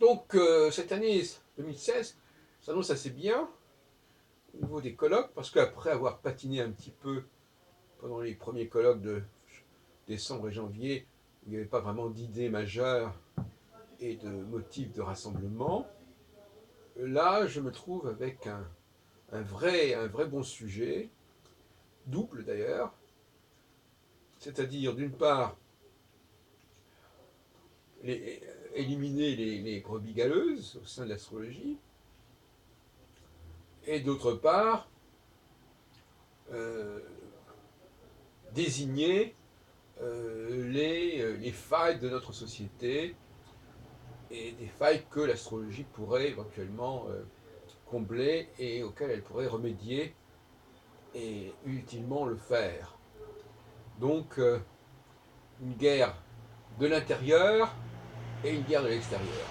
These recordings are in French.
Donc, cette année 2016 s'annonce assez bien au niveau des colloques, parce qu'après avoir patiné un petit peu pendant les premiers colloques de décembre et janvier, où il n'y avait pas vraiment d'idées majeures et de motifs de rassemblement, là, je me trouve avec un vrai bon sujet, double d'ailleurs, c'est-à-dire d'une part, éliminer les brebis galeuses au sein de l'astrologie, et d'autre part, euh, désigner les failles de notre société et des failles que l'astrologie pourrait éventuellement combler et auxquelles elle pourrait remédier et utilement le faire. Donc, une guerre de l'intérieur et une guerre de l'extérieur.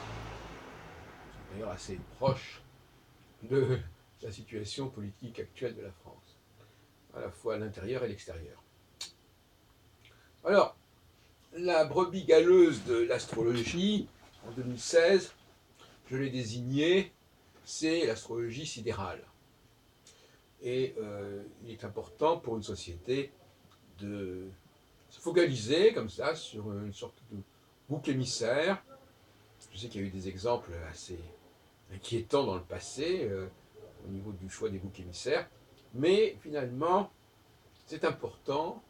C'est d'ailleurs assez proche de la situation politique actuelle de la France, à la fois l'intérieur et l'extérieur. Alors, la brebis galeuse de l'astrologie, en 2016, je l'ai désignée, c'est l'astrologie sidérale. Et il est important pour une société de se focaliser comme ça sur une sorte de bouc émissaire. Je sais qu'il y a eu des exemples assez inquiétants dans le passé au niveau du choix des boucs émissaires, mais finalement, c'est important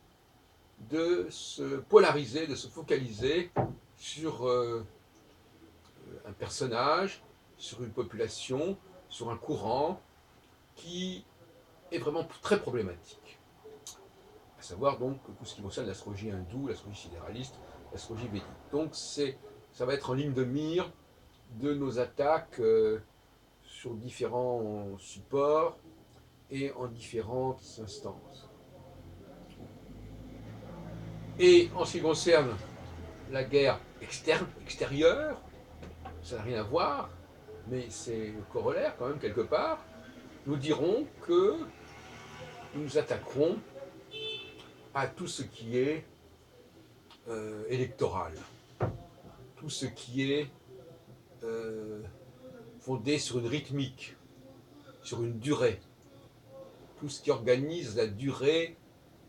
de se polariser, de se focaliser sur un personnage, sur une population, sur un courant qui est vraiment très problématique. À savoir donc tout ce qui concerne l'astrologie hindoue, l'astrologie sidéraliste, l'astrologie védique. Donc ça va être en ligne de mire de nos attaques sur différents supports et en différentes instances. Et en ce qui concerne la guerre externe, extérieure, ça n'a rien à voir, mais c'est le corollaire quand même quelque part. Nous dirons que nous nous attaquerons à tout ce qui est électoral, tout ce qui est euh, fondé sur une rythmique, sur une durée, tout ce qui organise la durée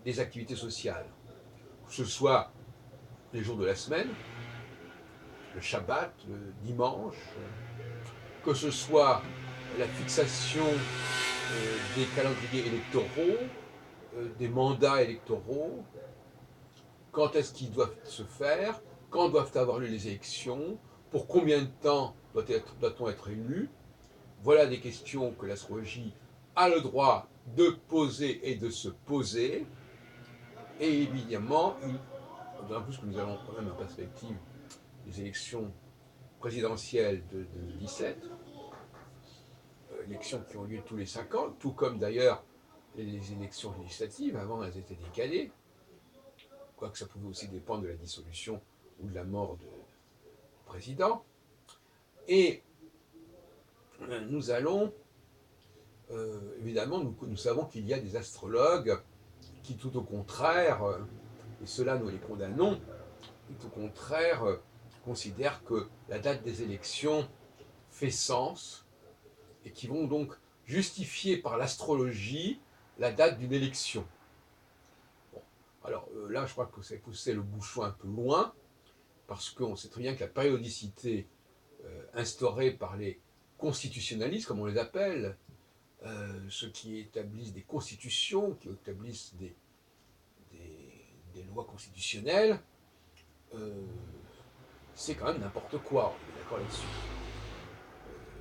des activités sociales, que ce soit les jours de la semaine, le Shabbat, le dimanche, que ce soit la fixation des calendriers électoraux, des mandats électoraux, quand est-ce qu'ils doivent se faire, quand doivent avoir lieu les élections, pour combien de temps doit-on être élu. Voilà des questions que l'astrologie a le droit de poser et de se poser. Et évidemment, d'autant plus que nous allons quand même en perspective des élections présidentielles de 2017, élections qui ont lieu tous les 5 ans, tout comme d'ailleurs les élections législatives, avant elles étaient décalées, quoique ça pouvait aussi dépendre de la dissolution ou de la mort du président. Et nous allons, évidemment, nous savons qu'il y a des astrologues qui, tout au contraire, et cela nous les condamnons, tout au contraire, considèrent que la date des élections fait sens et qui vont donc justifier par l'astrologie la date d'une élection. Bon. Alors là, je crois que c'est pousser le bouchon un peu loin, parce qu'on sait très bien que la périodicité instaurée par les constitutionnalistes, comme on les appelle, ceux qui établissent des constitutions, qui établissent des lois constitutionnelles, euh, c'est quand même n'importe quoi, on est d'accord là-dessus.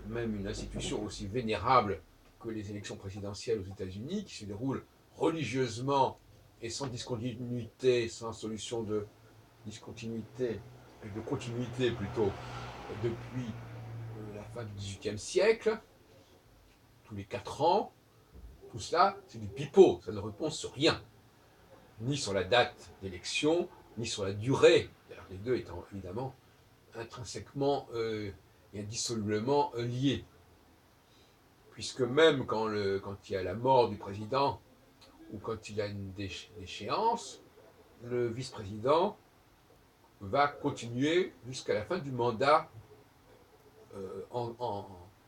Même une institution aussi vénérable que les élections présidentielles aux États-Unis, qui se déroulent religieusement et sans discontinuité, sans solution de discontinuité, de continuité plutôt, depuis la fin du XVIIIe siècle, tous les 4 ans, tout cela, c'est du pipeau, ça ne répond sur rien, ni sur la date d'élection, ni sur la durée, les deux étant évidemment intrinsèquement et indissolublement liés. Puisque même quand il y a la mort du président ou quand il y a une déchéance, le vice-président va continuer jusqu'à la fin du mandat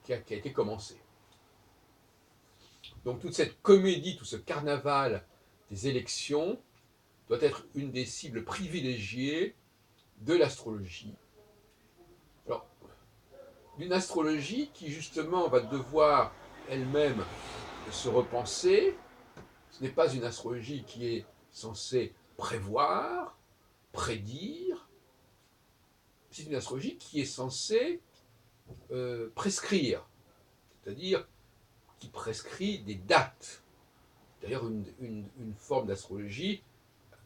qui a été commencée. Donc toute cette comédie, tout ce carnaval des élections doit être une des cibles privilégiées de l'astrologie. Alors, d'une astrologie qui justement va devoir elle-même se repenser. Ce n'est pas une astrologie qui est censée prévoir, prédire, c'est une astrologie qui est censée prescrire, c'est-à-dire qui prescrit des dates. D'ailleurs, une forme d'astrologie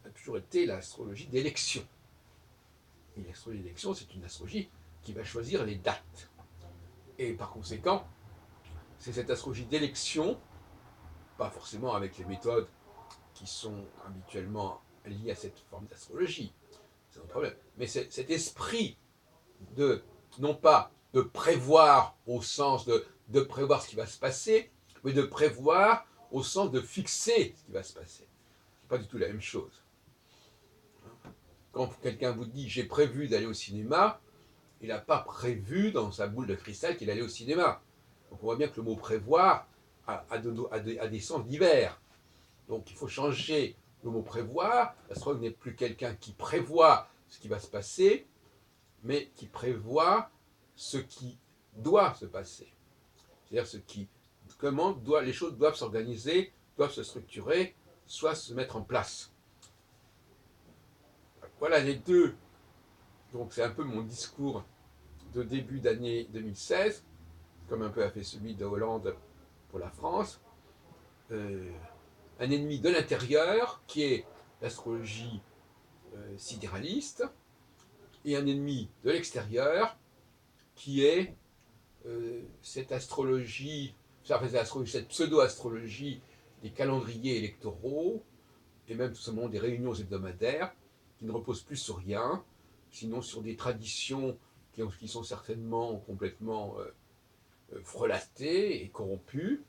a toujours été l'astrologie d'élection. Et l'astrologie d'élection, c'est une astrologie qui va choisir les dates. Et par conséquent, c'est cette astrologie d'élection, pas forcément avec les méthodes qui sont habituellement liées à cette forme d'astrologie, c'est un problème, mais cet esprit de, non pas de prévoir au sens de prévoir ce qui va se passer, mais de prévoir au sens de fixer ce qui va se passer. C'est pas du tout la même chose. Quand quelqu'un vous dit j'ai prévu d'aller au cinéma, il n'a pas prévu dans sa boule de cristal qu'il allait au cinéma. Donc on voit bien que le mot prévoir a des sens divers. Donc il faut changer le mot prévoir. L'astrologue n'est plus quelqu'un qui prévoit ce qui va se passer, mais qui prévoit ce qui doit se passer. C'est-à-dire comment les choses doivent s'organiser, doivent se structurer, soit se mettre en place. Voilà les deux. Donc c'est un peu mon discours de début d'année 2016, comme un peu a fait celui de Hollande pour la France. Un ennemi de l'intérieur, qui est l'astrologie sidéraliste, et un ennemi de l'extérieur, qui est cette astrologie, cette pseudo-astrologie des calendriers électoraux, et même tout simplement des réunions hebdomadaires, qui ne reposent plus sur rien, sinon sur des traditions qui sont certainement complètement frelatées et corrompues,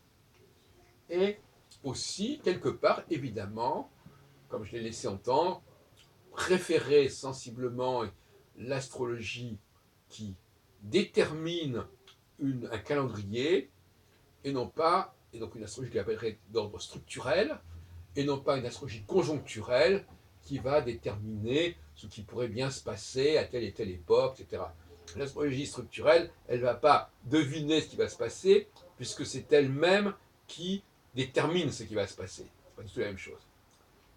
et aussi, quelque part, évidemment, comme je l'ai laissé entendre, préférer sensiblement l'astrologie qui détermine un calendrier, et non pas, et donc une astrologie qui appellerait d'ordre structurel, et non pas une astrologie conjoncturelle qui va déterminer ce qui pourrait bien se passer à telle et telle époque, etc. L'astrologie structurelle, elle ne va pas deviner ce qui va se passer, puisque c'est elle-même qui détermine ce qui va se passer. C'est pas du tout la même chose.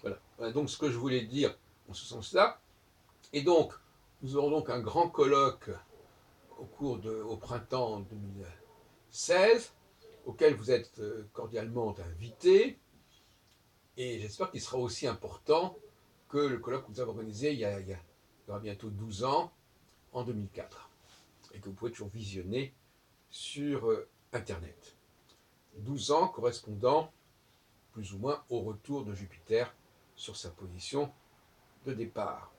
Voilà. Voilà donc ce que je voulais dire en ce sens-là. Et donc, nous aurons donc un grand colloque au printemps 2016, auquel vous êtes cordialement invités. Et j'espère qu'il sera aussi important que le colloque que nous avons organisé il y aura bientôt 12 ans, en 2004, et que vous pouvez toujours visionner sur Internet. 12 ans correspondant plus ou moins au retour de Jupiter sur sa position de départ.